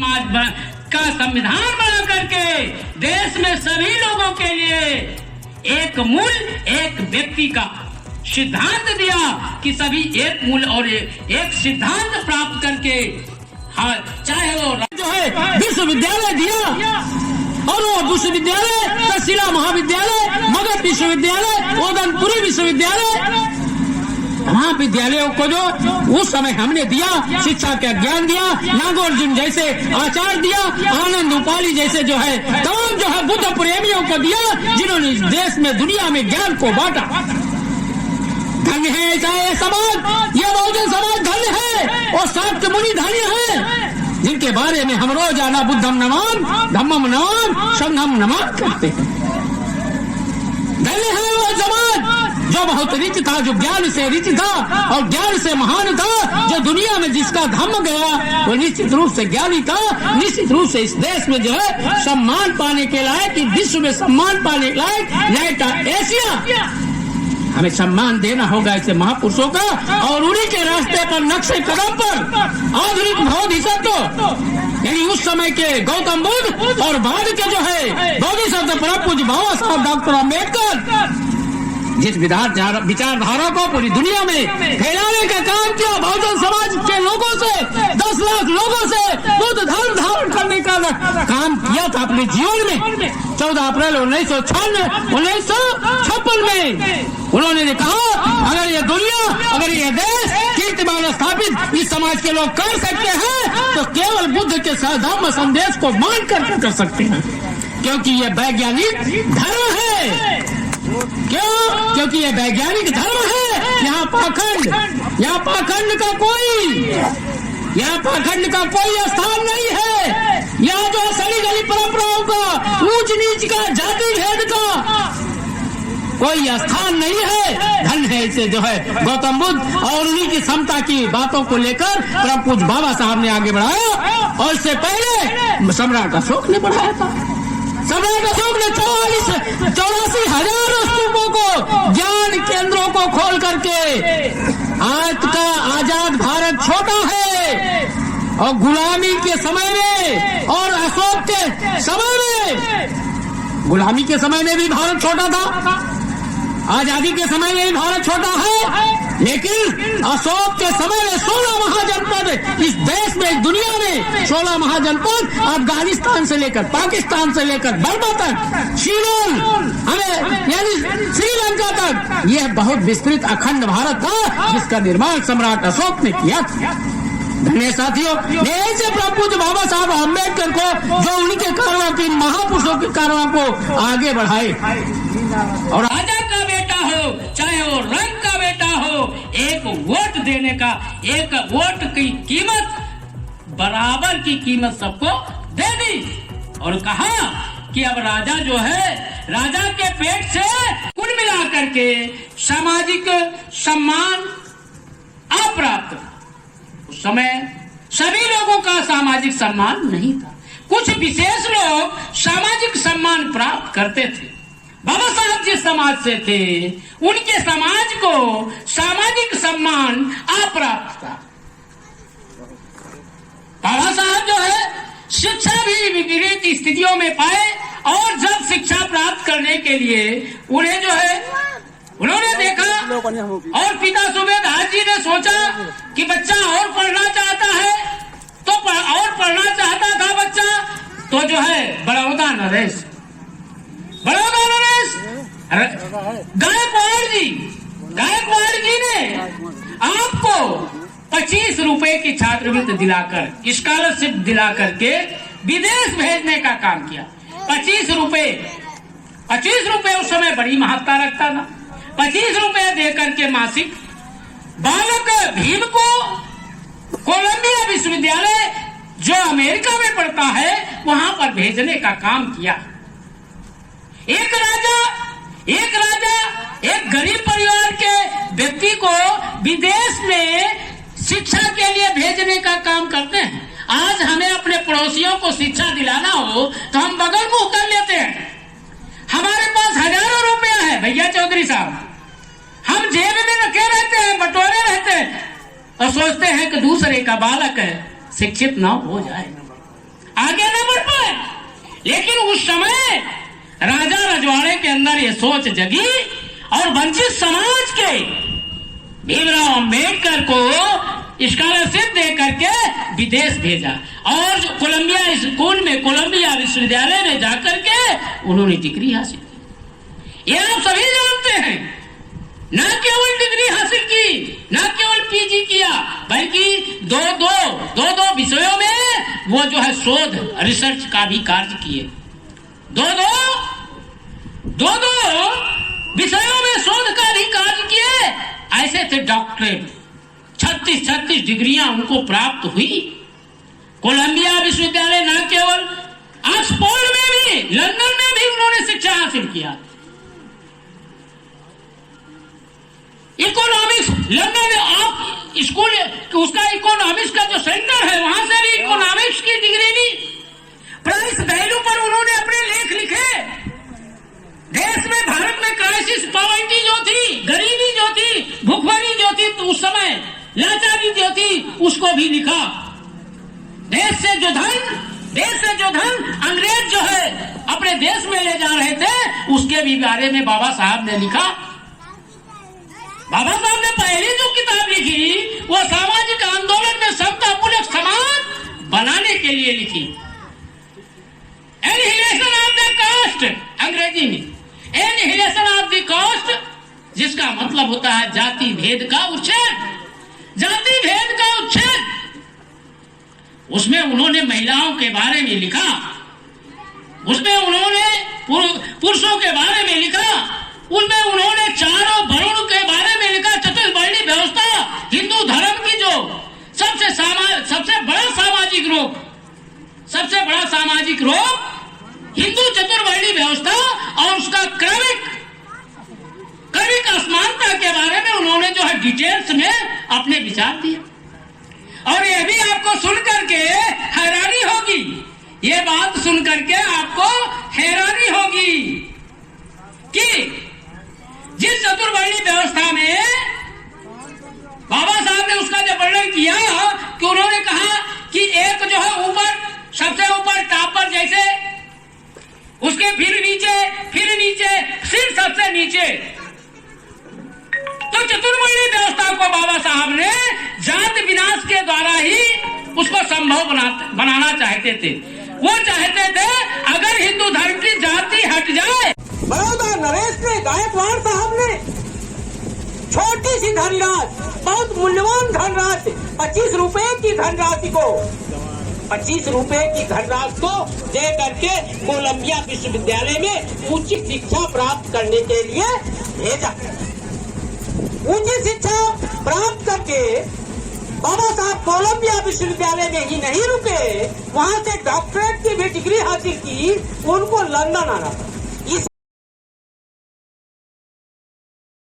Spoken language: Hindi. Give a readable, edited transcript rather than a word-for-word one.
समाज का संविधान बना करके देश में सभी लोगों के लिए एक मूल, एक व्यक्ति का सिद्धांत दिया कि सभी एक मूल और एक सिद्धांत प्राप्त करके, हाँ, चाहे वो जो है विश्वविद्यालय दिया, और वो विश्वविद्यालय तक्षशिला महाविद्यालय, मगध विश्वविद्यालय, ओदनपुरी विश्वविद्यालय, तमाम विद्यालयों को जो उस समय हमने दिया, शिक्षा का ज्ञान दिया, नागोर्जुन जैसे आचार्य दिया, आनंद उपाली जैसे जो है तमाम जो है बुद्ध प्रेमियों को दिया, जिन्होंने इस देश में, दुनिया में ज्ञान को बांटा। धन्य है ऐसा ये समाज, ये बहुजन समाज धन्य है, और शाक्त मुनि धन्य है, जिनके बारे में हम रोजाना बुद्धम नमाम, धम्मम नमाम, संघम नमाम करते हैं। धन्य है वो समाज जो बहुत रिच था, जो ज्ञान से रिच था और ज्ञान से महान था, जो दुनिया में जिसका धम्म गया वो निश्चित रूप से ज्ञानी था, निश्चित रूप से इस देश में जो है सम्मान पाने के लायक, विश्व में सम्मान पाने के लायक, लाइटा एशिया, हमें सम्मान देना होगा ऐसे महापुरुषों का, और उन्हीं के रास्ते पर, नक्शे कदम पर आधुनिक बोधिसत्व, यानी उस समय के गौतम बुद्ध और बाद के जो है बोधिसत्व परम पूज्य बाबा साहब डॉक्टर अम्बेडकर, जिस विचारधारा को पूरी दुनिया में फैलाने का काम किया, बहुजन समाज के लोगों से, 10 लाख लोगों से बुद्ध धर्म धारण करने का काम किया था अपने जीवन में। 14 अप्रैल 1956 में उन्होंने कहा, अगर ये दुनिया, अगर ये देश कीर्तिमान स्थापित इस समाज के लोग कर सकते हैं, तो केवल बुद्ध के धर्म संदेश को मान करके कर सकते हैं, क्योंकि ये वैज्ञानिक धर्म है। क्यों? क्योंकि ये वैज्ञानिक धर्म है। यहाँ पाखंड का कोई स्थान नहीं है। यहाँ जो सड़ी गली परंपराओं का, ऊंच नीच का, जाति भेद का कोई स्थान नहीं है। धन है इसे जो है गौतम बुद्ध और उन्हीं की समता की बातों को लेकर परम पूज्य बाबा साहब ने आगे बढ़ाया, और इससे पहले सम्राट अशोक ने बढ़ाया था। सम्राट अशोक ने 84,000 स्तूपों को, ज्ञान केंद्रों को खोल करके, आज का आजाद भारत छोटा है, और गुलामी के समय में और अशोक के समय में, गुलामी के समय में भी भारत छोटा था, आजादी के समय में भी भारत छोटा है, लेकिन अशोक के समय में 16 महाजनपद इस देश में, इस दुनिया में 16 महाजनपद, अफगानिस्तान से लेकर पाकिस्तान से लेकर बर्मा तक, शीलोन, हमें यानी श्रीलंका तक, यह बहुत विस्तृत अखंड भारत था, जिसका निर्माण सम्राट अशोक ने किया था। धन्य साथियों, ऐसे प्रभु पूज्य बाबा साहब अम्बेडकर को, जो उनके कार्यों की, महापुरुषों के कार्यों को आगे बढ़ाए, और राजा का बेटा हो चाहे वो रंग का बेटा हो, एक वोट देने का, एक वोट की कीमत, बराबर की कीमत सबको दे दी, और कहा कि अब राजा जो है, राजा के पेट से कुल मिलाकर के सामाजिक सम्मान अप्राप्त। उस समय सभी लोगों का सामाजिक सम्मान नहीं था, कुछ विशेष लोग सामाजिक सम्मान प्राप्त करते थे। बाबा साहब जिस समाज से थे, उनके समाज को सामाजिक सम्मान अप्राप्त था। बाबा साहब जो है शिक्षा भी विपरीत स्थितियों में पाए, और जब शिक्षा प्राप्त करने के लिए उन्हें जो है, उन्होंने देखा, और पिता सुबेदार जी ने सोचा कि बच्चा और पढ़ना चाहता है, तो और पढ़ना चाहता था बच्चा, तो जो है बड़ौदा नरेश गायकवाड़ जी ने आपको 25 रुपए की छात्रवृत्ति दिलाकर, स्कॉलरशिप दिलाकर के विदेश भेजने का काम किया। 25 रुपए उस समय बड़ी महत्ता रखता था। 25 रुपए देकर के मासिक बालक भीम को कोलंबिया विश्वविद्यालय, जो अमेरिका में पढ़ता है, वहां पर भेजने का काम किया। एक राजा एक गरीब परिवार के व्यक्ति को विदेश में शिक्षा के लिए भेजने का काम करते हैं। आज हमें अपने पड़ोसियों को शिक्षा दिलाना हो तो हम बगल मुंह कर लेते हैं। हमारे पास हजारों रुपया है भैया चौधरी साहब, हम जेब में रखे रहते हैं, बटोरे रहते हैं, और सोचते हैं कि दूसरे का बालक है शिक्षित ना हो जाए। लेकिन उस समय राजा रजवाड़े के अंदर ये सोच जगी और वंचित समाज के भीमराव अंबेडकर को स्कॉलरशिप दे करके विदेश भेजा और कोलंबिया स्कूल में, कोलंबिया विश्वविद्यालय में जाकर के उन्होंने डिग्री हासिल की। ये आप सभी जानते हैं, न केवल डिग्री हासिल की, न केवल पीजी किया, बल्कि दो विषयों में वो जो है शोध रिसर्च का भी कार्य किए। दो विषयों में शोध का भी कार्य किए। ऐसे थे डॉक्टरेट, 36 डिग्रियां उनको प्राप्त हुई। कोलंबिया विश्वविद्यालय न केवल, ऑक्सफोर्ड में भी, लंदन में भी उन्होंने शिक्षा हासिल किया। इकोनॉमिक्स, लंदन आप स्कूल, उसका इकोनॉमिक्स का जो सेंटर है वहां से भी इकोनॉमिक्स की डिग्री ली। प्राइस वैल्यू पर उन्होंने अपने लेख लिखे। देश में, भारत में क्राइसिस, पॉवर्टी जो थी, गरीबी जो थी, भूखमरी जो थी, तो उस समय लाचारी जो थी, उसको भी लिखा। देश से जो धन अंग्रेज जो है अपने देश में ले जा रहे थे, उसके भी बारे में बाबा साहब ने लिखा। बाबा साहब ने पहली जो किताब लिखी वो सामाजिक आंदोलन में समतामूलक समाज बनाने के लिए लिखी, एनिहिलेशन ऑफ द कास्ट, अंग्रेजी में एनिहिलेशन ऑफ द कास्ट, जिसका मतलब होता है जाति भेद का उच्छेद, जाति भेद का उच्छेद। उसमें उन्होंने महिलाओं के बारे में लिखा, उसमें उन्होंने पुरुषों के बारे में लिखा, उसमें उन्होंने चारों वरुण के बारे में लिखा। चतुर्वर्णी व्यवस्था हिंदू धर्म की जो सबसे बड़ा सामाजिक रोग हिंदू चतुर्वर्णी व्यवस्था और उसका क्रमिक असमानता के बारे में उन्होंने जो है डिटेल्स में अपने विचार दिए। और यह भी आपको सुन करके हैरानी होगी, ये बात सुन करके आपको हैरानी होगी कि जिस चतुर्वर्णी व्यवस्था में बाबा साहब ने उसका जब वर्णन किया कि उन्होंने कहा कि एक जो है ऊपर, सबसे ऊपर टॉप पर जैसे, उसके फिर नीचे, सिर सबसे नीचे, तो चतुर्वर्णी व्यवस्था को बाबा साहब ने जाति विनाश के द्वारा ही उसको संभव बनाना चाहते थे। वो चाहते थे अगर हिंदू धर्म की जाति हट जाए। बड़ौदा नरेश ने, गायकवाड़ साहब ने छोटी सी धनराशि, बहुत मूल्यवान धनराशि, 25 रुपए की धनराशि को, 25 रुपए की धनराशि को दे करके कोलंबिया विश्वविद्यालय में उच्च शिक्षा प्राप्त करने के लिए भेजा। उच्च शिक्षा प्राप्त करके बाबा साहब कोलंबिया विश्वविद्यालय में ही नहीं रुके, वहां से डॉक्टरेट की भी डिग्री हासिल की। उनको लंदन आना पड़ा।